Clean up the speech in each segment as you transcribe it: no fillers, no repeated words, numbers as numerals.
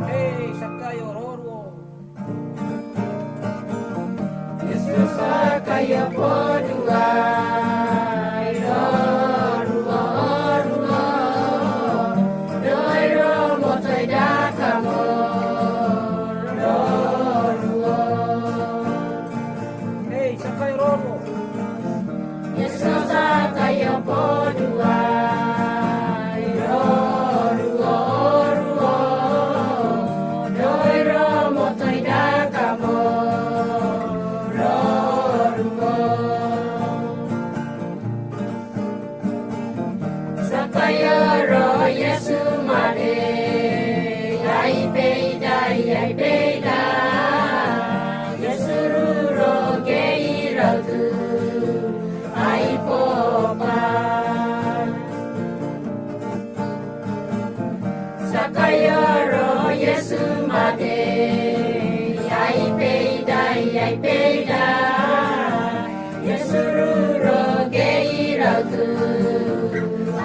Hey, sakayo roro. Yesus kaya podua rua rua doiro motai dakamo rua Hey, sakayo roro. Yesus kaya podua rua rua doiro motai dakamo Sakaya ro Yesu mare yai peida Yesu ro gei rautu ai popa Sakaya ro Yesu mare yai peida Yesu ro gei rautu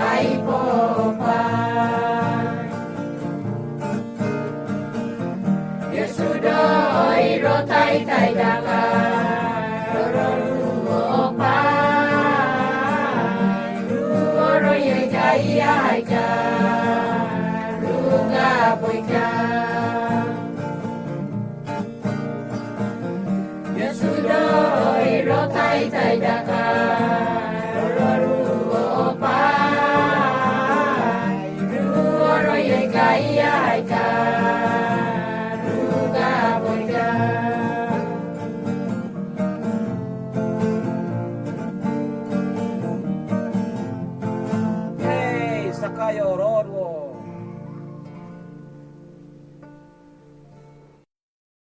ai popa Yesu doi ro tai daka ro opa ro ye kai ai ka ruga poika Yesu doi ro tai daka Hey, sakayo roro.